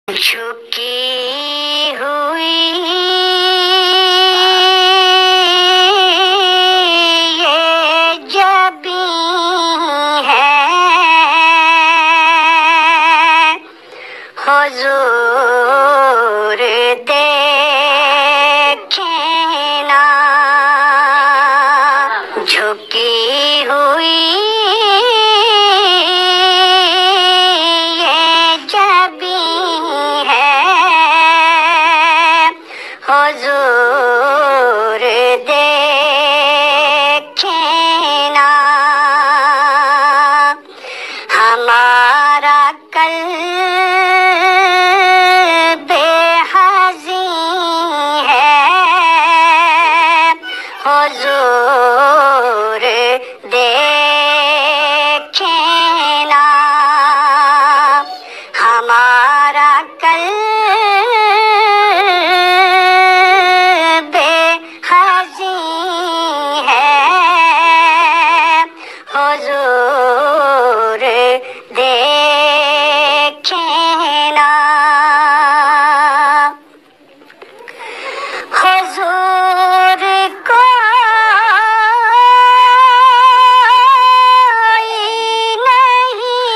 झुकी हुई ये जबी है हुजूर देखे ना। झुकी हुई हुजूर देखे ना। हमारा कल्ब हज़ीं है हुजूर देखे ना। हमारा हुजूर देखे ना। हुजूर कोई नहीं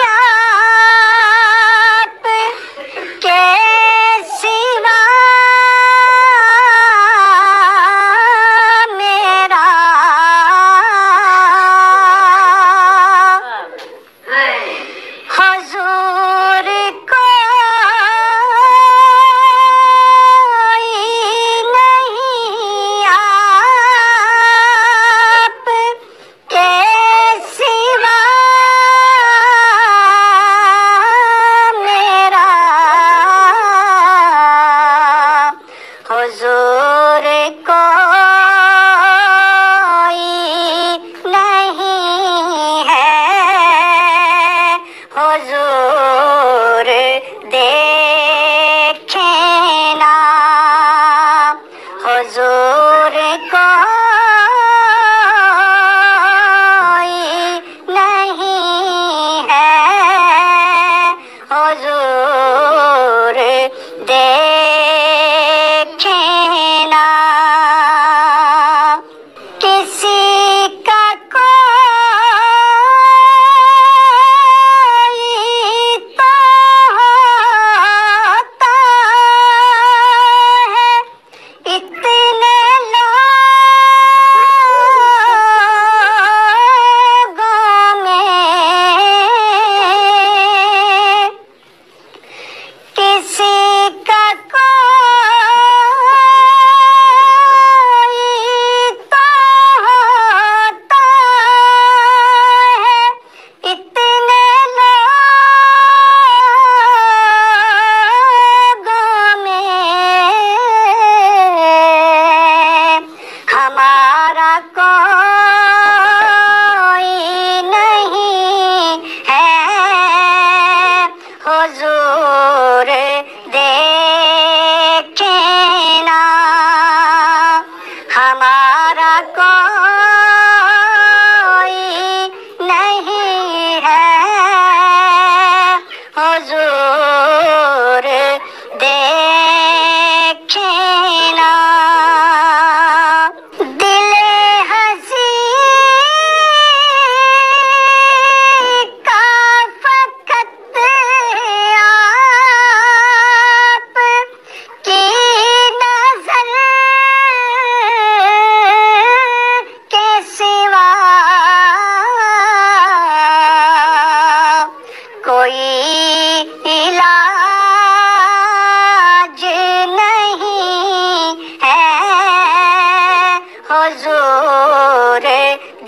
आप के सिवा मेरा। हुजूर कोई नहीं आप के सिवा मेरा। हुजूर कोई नहीं है हुजूर देखे ना। हुजूर कोई नहीं है हुजूर देखे ना। किसी का हमारा कोई नहीं है हुजूर देखे ना। हमारा कोई नहीं है हुजूर देखे ना। कोई इलाज नहीं है हुजूर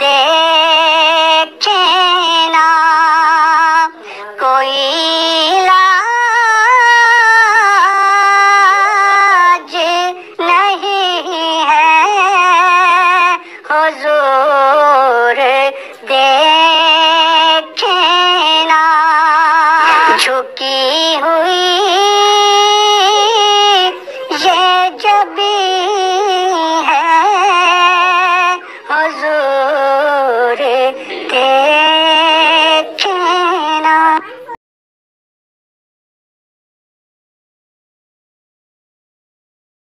देखे ना। कोई इलाज नहीं है हुजूर देखे ना। झुकी हुई